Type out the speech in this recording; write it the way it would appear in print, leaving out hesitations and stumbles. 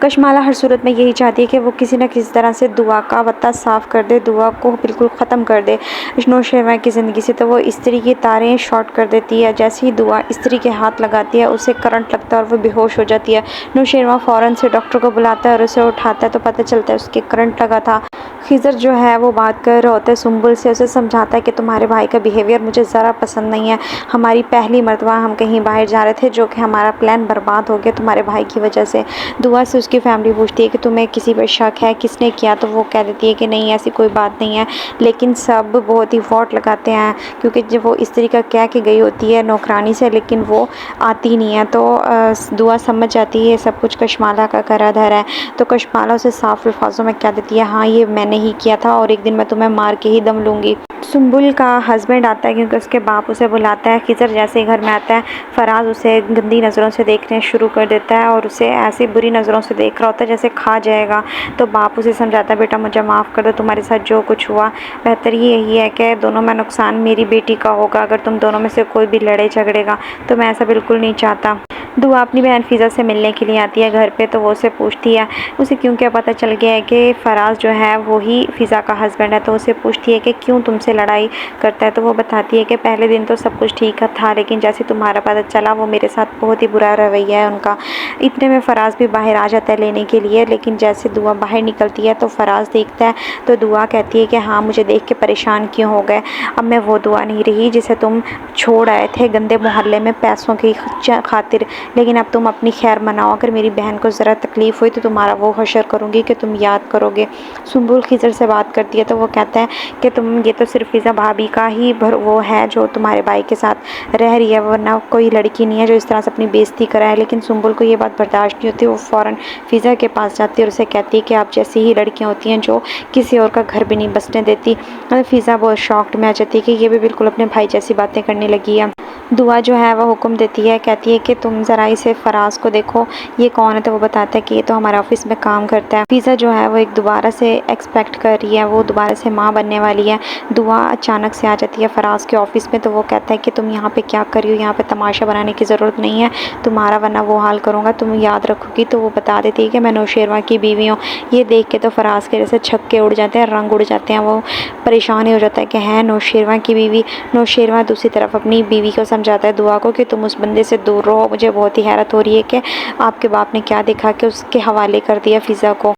कशमाला हर सूरत में यही चाहती है कि वो किसी न किसी तरह से दुआ का वत्ता साफ़ कर दे, दुआ को बिल्कुल ख़त्म कर दे नौशेरवां की ज़िंदगी से। तो वो इस्त्री की तारें शॉर्ट कर देती है। जैसे ही दुआ इस्त्री के हाथ लगाती है उसे करंट लगता है और वो बेहोश हो जाती है। नौशेरवां फ़ौरन से डॉक्टर को बुलाता है और उसे उठाता है तो पता चलता है उसके करंट लगा था। खिज़र जो है वो बात कर रहा होता है सुंबुल से, उसे समझाता है कि तुम्हारे भाई का बिहेवियर मुझे ज़रा पसंद नहीं है। हमारी पहली मर्तबा हम कहीं बाहर जा रहे थे जो कि हमारा प्लान बर्बाद हो गया तुम्हारे भाई की वजह से। दुआ से उसकी फैमिली पूछती है कि तुम्हें किसी पर शक है, किसने किया? तो वो कह देती है कि नहीं ऐसी कोई बात नहीं है, लेकिन सब बहुत ही वोट लगाते हैं क्योंकि जब वो इस्त्री का कह के गई होती है नौकरानी से, लेकिन वो आती नहीं है। तो दुआ समझ जाती है सब कुछ कशमाला का करा धरा है। तो कशमाला उसे साफ अल्फाजों में कह देती है हाँ ये मैंने ही किया था और एक दिन मैं तुम्हें मार के ही दम लूँगी। सुंबुल का हस्बैंड आता है क्योंकि उसके बाप उसे बुलाता है। खिज़र जैसे ही घर में आता है फराज उसे गंदी नज़रों से देखने शुरू कर देता है और उसे ऐसी बुरी नज़रों से देख रहा होता है जैसे खा जाएगा। तो बाप उसे समझाता है बेटा मुझे माफ़ कर दो, तुम्हारे साथ जो कुछ हुआ बेहतर ही यही है कि दोनों में नुकसान मेरी बेटी का होगा। अगर तुम दोनों में से कोई भी लड़े झगड़ेगा तो मैं ऐसा बिल्कुल नहीं चाहता। दुआ अपनी बहन फ़िज़ा से मिलने के लिए आती है घर पे। तो वो उसे पूछती है, उसे क्यों क्या पता चल गया है कि फ़राज़ जो है वो ही फ़िज़ा का हस्बैंड है। तो उसे पूछती है कि क्यों तुमसे लड़ाई करता है। तो वो बताती है कि पहले दिन तो सब कुछ ठीक था, लेकिन जैसे तुम्हारा पता चला वो मेरे साथ बहुत ही बुरा रवैया है उनका। इतने में फ़राज़ भी बाहर आ जाता है लेने के लिए, लेकिन जैसे दुआ बाहर निकलती है तो फ़राज़ देखता है। तो दुआ कहती है कि हाँ मुझे देख के परेशान क्यों हो गए, अब मैं वो दुआ नहीं रही जिसे तुम छोड़ आए थे गंदे मोहल्ले में पैसों की खातिर, लेकिन अब तुम अपनी खैर मनाओ। अगर मेरी बहन को ज़रा तकलीफ़ हुई तो तुम्हारा वो हशर करूँगी कि तुम याद करोगे। सुंबुल खिज़र से बात करती है तो वो कहता है कि तुम ये तो सिर्फ फ़िज़ा भाभी का ही वो है जो तुम्हारे भाई के साथ रह रही है, वरना कोई लड़की नहीं है जो इस तरह से अपनी बेइज्जती कराए। लेकिन सुंबुल को ये बात बर्दाश्त नहीं होती। वो फ़ौरन फ़िज़ा के पास जाती है और उसे कहती है कि आप जैसी ही लड़कियाँ होती हैं जो किसी और का घर भी नहीं बसने देती। फ़िज़ा बहुत शॉक्ड में आ जाती है कि ये भी बिल्कुल अपने भाई जैसी बातें करने लगी है। दुआ जो है वह हुक्म देती है, कहती है कि तुम ज़रा इसे फ़राज़ को देखो, ये कौन है? तो वो बताता है कि ये तो हमारे ऑफिस में काम करता है। फ़िज़ा जो है वो एक दोबारा से एक्सपेक्ट कर रही है, वो दोबारा से माँ बनने वाली है। दुआ अचानक से आ जाती है फ़राज़ के ऑफिस में। तो वो कहता है कि तुम यहाँ पे क्या कर रही हो, यहाँ पे तमाशा बनाने की ज़रूरत नहीं है, तुम्हारा वरना वो हाल करूँगा, तुम याद रखोगी। तो वो बता देती है कि मैं नौशेरवां की बीवी हूँ। ये देख के तो फ़राज़ के जैसे छक्के उड़ जाते हैं, रंग उड़ जाते हैं। वो परेशान ही हो जाता है कि है नौशेरवां की बीवी। नौशेरवां दूसरी तरफ अपनी बीवी को समझाता है दुआ को कि तुम उस बंदे से दूर रहो। मुझे बहुत ही हैरत हो रही है कि आपके बाप ने क्या देखा कि उसके हवाले कर दिया फ़िज़ा को।